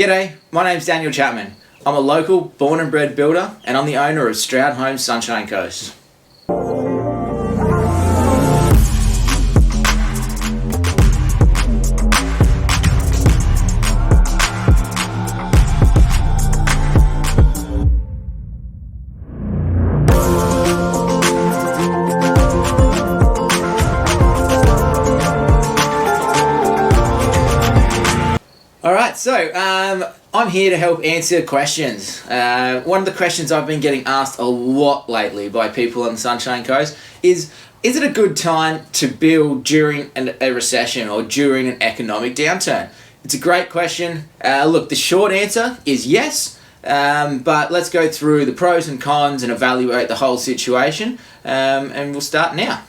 G'day, my name's Daniel Chapman. I'm a local, born and bred builder, and I'm the owner of Stroud Homes Sunshine Coast. Alright, so I'm here to help answer questions. One of the questions I've been getting asked a lot lately by people on the Sunshine Coast is it a good time to build during a recession or during an economic downturn? It's a great question. Look, the short answer is yes, but let's go through the pros and cons and evaluate the whole situation, and we'll start now.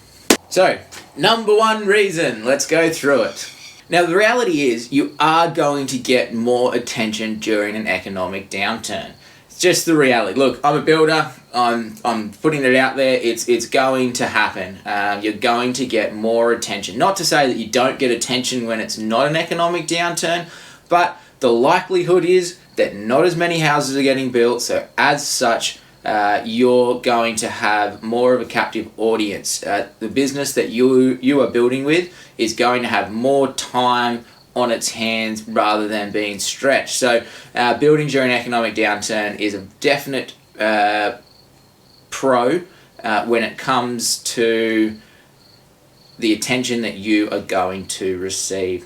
So, number one reason, let's go through it. Now, the reality is you are going to get more attention during an economic downturn. It's just the reality. Look, I'm a builder. I'm putting it out there. It's going to happen. You're going to get more attention. Not to say that you don't get attention when it's not an economic downturn, but the likelihood is that not as many houses are getting built, so as such, you're going to have more of a captive audience. The business that you are building with is going to have more time on its hands rather than being stretched. So building during an economic downturn is a definite pro when it comes to the attention that you are going to receive.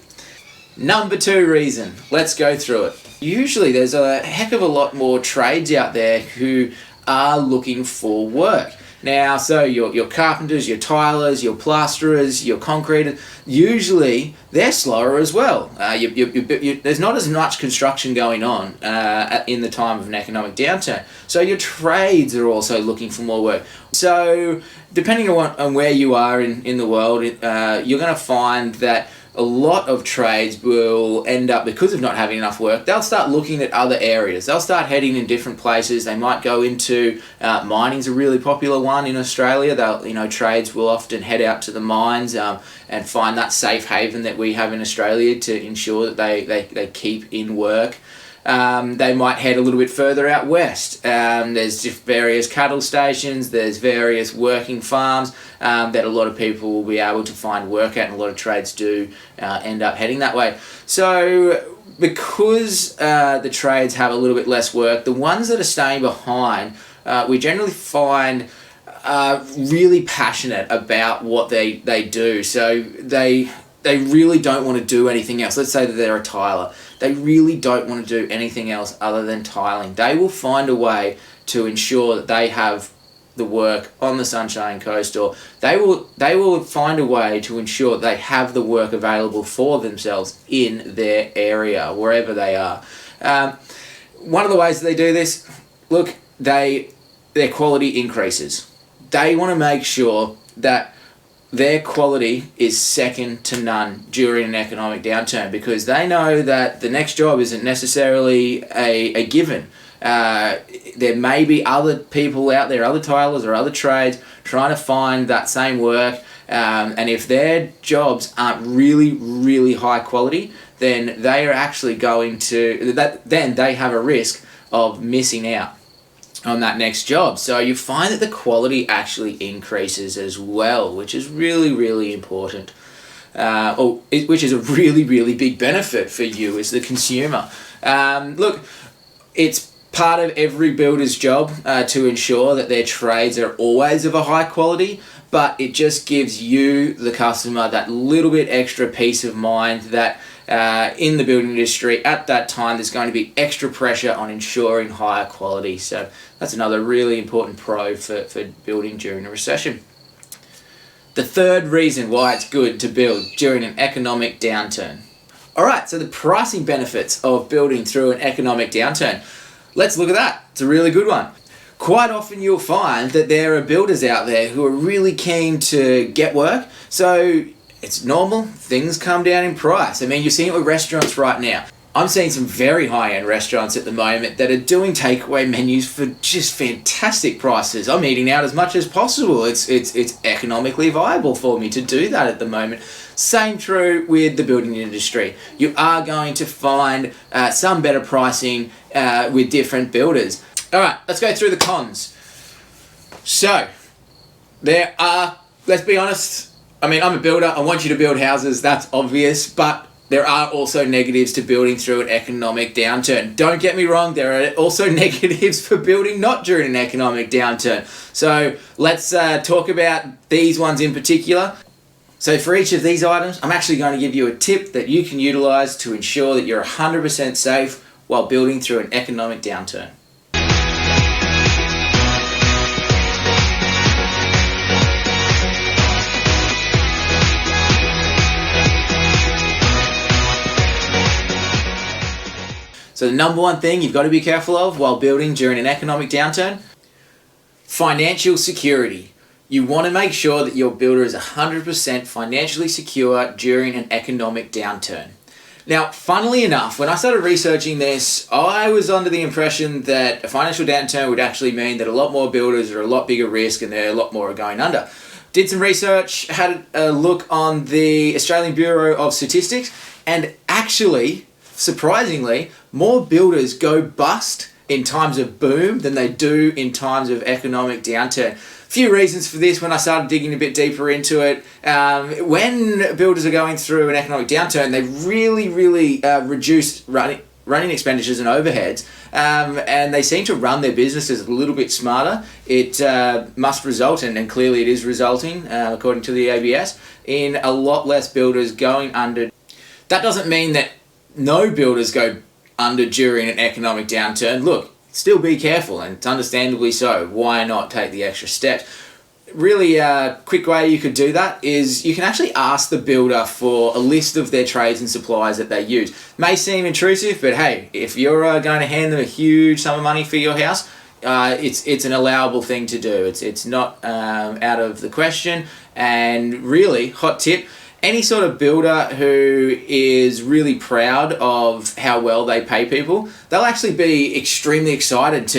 Number two reason, let's go through it. Usually there's a heck of a lot more trades out there who are looking for work. Now, so your carpenters, your tilers, your plasterers, your concreters, usually they're slower as well. There's not as much construction going on in the time of an economic downturn. So your trades are also looking for more work. So depending on where you are in the world, you're going to find that a lot of trades will end up, because of not having enough work, they'll start looking at other areas. They'll start heading in different places. They might go into mining's a really popular one in Australia. Trades will often head out to the mines and find that safe haven that we have in Australia to ensure that they keep in work. They might head a little bit further out west. There's just various cattle stations, there's various working farms that a lot of people will be able to find work at, and a lot of trades do end up heading that way. So because the trades have a little bit less work, the ones that are staying behind, we generally find really passionate about what they do. So they really don't want to do anything else. Let's say that they're a tiler. They really don't want to do anything else other than tiling. They will find a way to ensure that they have the work on the Sunshine Coast, or they will find a way to ensure they have the work available for themselves in their area, wherever they are. One of the ways that they do this, look, their quality increases. They want to make sure that their quality is second to none during an economic downturn, because they know that the next job isn't necessarily a given. There may be other people out there, other tilers or other trades, trying to find that same work, and if their jobs aren't really, really high quality, then they are actually then they have a risk of missing out on that next job. So you find that the quality actually increases as well, which is really, really important. Which is a really, really big benefit for you as the consumer. Look, it's part of every builder's job to ensure that their trades are always of a high quality, but it just gives you, the customer, that little bit extra peace of mind that in the building industry at that time there's going to be extra pressure on ensuring higher quality. So that's another really important pro for building during a recession. The third reason why it's good to build during an economic downturn. Alright, so the pricing benefits of building through an economic downturn. Let's look at that. It's a really good one. Quite often you'll find that there are builders out there who are really keen to get work, so it's normal, things come down in price. I mean, you're seeing it with restaurants right now. I'm seeing some very high-end restaurants at the moment that are doing takeaway menus for just fantastic prices. I'm eating out as much as possible. It's economically viable for me to do that at the moment. Same true with the building industry. You are going to find some better pricing with different builders. All right, let's go through the cons. So, there are, let's be honest, I mean, I'm a builder. I want you to build houses. That's obvious, but there are also negatives to building through an economic downturn. Don't get me wrong, there are also negatives for building not during an economic downturn. So let's talk about these ones in particular. So for each of these items, I'm actually going to give you a tip that you can utilize to ensure that you're 100% safe while building through an economic downturn. So the number one thing you've got to be careful of while building during an economic downturn, financial security. You want to make sure that your builder is 100% financially secure during an economic downturn. Now, funnily enough, when I started researching this, I was under the impression that a financial downturn would actually mean that a lot more builders are a lot bigger risk and a lot more are going under. Did some research, had a look on the Australian Bureau of Statistics, and actually, surprisingly, more builders go bust in times of boom than they do in times of economic downturn. Few reasons for this when I started digging a bit deeper into it. When builders are going through an economic downturn, they really reduce running expenditures and overheads, and they seem to run their businesses a little bit smarter. It must result, and clearly it is resulting, according to the ABS, in a lot less builders going under. That doesn't mean that no builders go under during an economic downturn. Look, still be careful, and it's understandably so. Why not take the extra steps? Really quick way you could do that is you can actually ask the builder for a list of their trades and supplies that they use. May seem intrusive, but hey, if you're going to hand them a huge sum of money for your house, it's an allowable thing to do. It's not out of the question. And really, hot tip, any sort of builder who is really proud of how well they pay people, they'll actually be extremely excited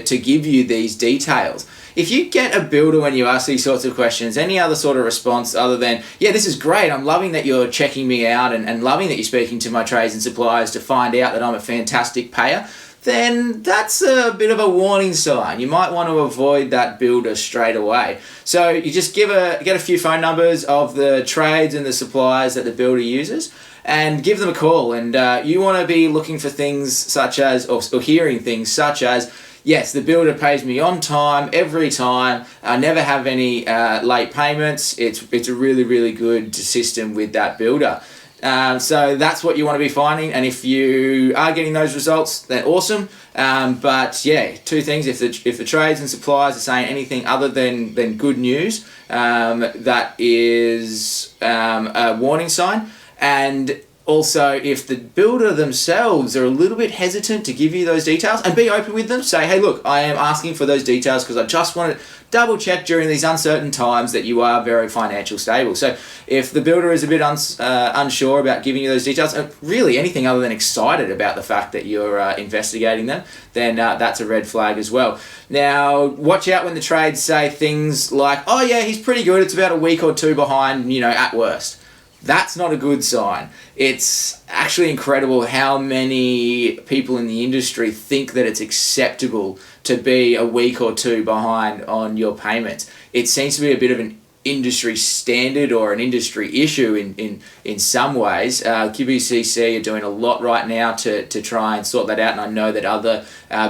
to give you these details. If you get a builder when you ask these sorts of questions, any other sort of response other than, yeah, this is great, I'm loving that you're checking me out and loving that you're speaking to my trades and suppliers to find out that I'm a fantastic payer, then that's a bit of a warning sign. You might want to avoid that builder straight away. So you just get a few phone numbers of the trades and the suppliers that the builder uses and give them a call. And you want to be looking for things such as, or hearing things such as, yes, the builder pays me on time, every time. I never have any late payments. It's a really good system with that builder. So that's what you want to be finding, and if you are getting those results, then awesome. But yeah, two things: if the trades and suppliers are saying anything other than good news, that is a warning sign. And also, if the builder themselves are a little bit hesitant to give you those details, and be open with them, say, hey, look, I am asking for those details because I just want to double check during these uncertain times that you are very financially stable. So if the builder is a bit unsure about giving you those details, really anything other than excited about the fact that you're investigating them, then that's a red flag as well. Now, watch out when the trades say things like, oh yeah, he's pretty good, it's about a week or two behind, at worst. That's not a good sign. It's actually incredible how many people in the industry think that it's acceptable to be a week or two behind on your payments. It seems to be a bit of an industry standard or an industry issue in some ways. QBCC are doing a lot right now to try and sort that out, and I know that other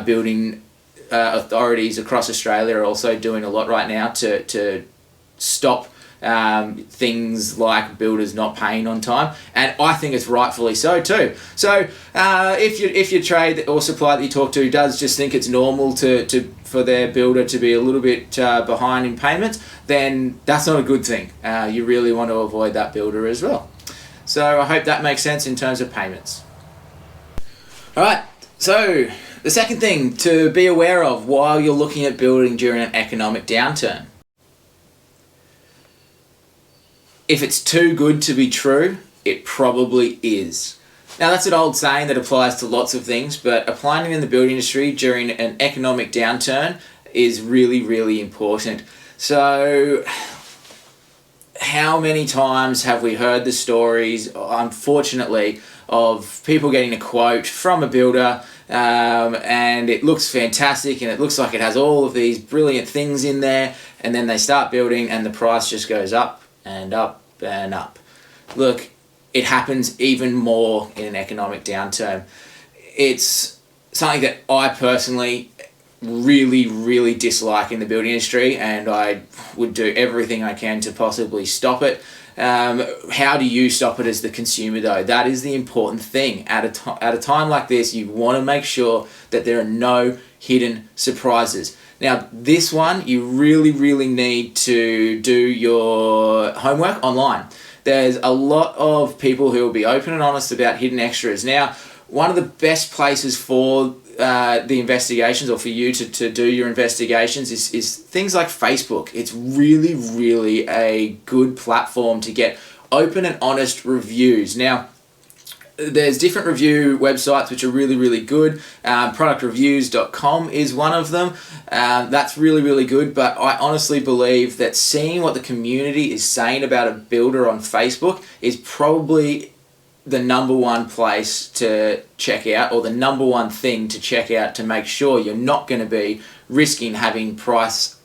building authorities across Australia are also doing a lot right now to stop things like builders not paying on time, and I think it's rightfully so too. So if your trade or supplier that you talk to does just think it's normal for their builder to be a little bit behind in payments, then that's not a good thing. You really want to avoid that builder as well. So I hope that makes sense in terms of payments. Alright, so the second thing to be aware of while you're looking at building during an economic downturn. If it's too good to be true, it probably is. Now that's an old saying that applies to lots of things, but applying it in the building industry during an economic downturn is really, really important. So how many times have we heard the stories, unfortunately, of people getting a quote from a builder and it looks fantastic and it looks like it has all of these brilliant things in there, and then they start building and the price just goes up and up and up. Look, it happens even more in an economic downturn. It's something that I personally really, really dislike in the building industry, and I would do everything I can to possibly stop it. How do you stop it as the consumer though? That is the important thing. At a time like this, you want to make sure that there are no hidden surprises. Now, this one, you really, really need to do your homework online. There's a lot of people who will be open and honest about hidden extras. Now, one of the best places for the investigations, or for you to do your investigations, is things like Facebook. It's really, really a good platform to get open and honest reviews. Now, there's different review websites which are really, really good. Productreviews.com is one of them. That's really, really good, but I honestly believe that seeing what the community is saying about a builder on Facebook is probably the number one place to check out, or the number one thing to check out, to make sure you're not going to be risking having prices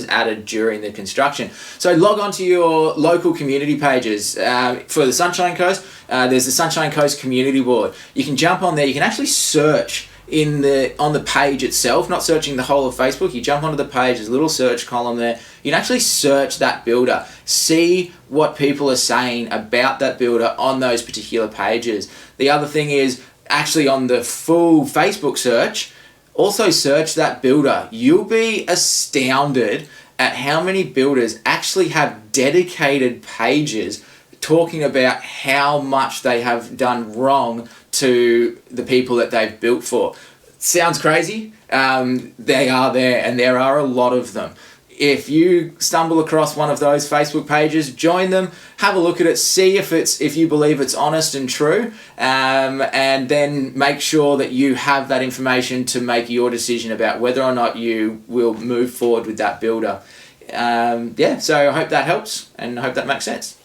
added during the construction. So log on to your local community pages. For the Sunshine Coast, there's the Sunshine Coast Community Board. You can jump on there. You can actually search on the page itself, not searching the whole of Facebook. You jump onto the page, there's a little search column there. You can actually search that builder, see what people are saying about that builder on those particular pages. The other thing is, actually on the full Facebook search, also search that builder. You'll be astounded at how many builders actually have dedicated pages talking about how much they have done wrong to the people that they've built for. Sounds crazy? They are there, and there are a lot of them. If you stumble across one of those Facebook pages, join them, have a look at it, see if you believe it's honest and true, and then make sure that you have that information to make your decision about whether or not you will move forward with that builder. So I hope that helps, and I hope that makes sense.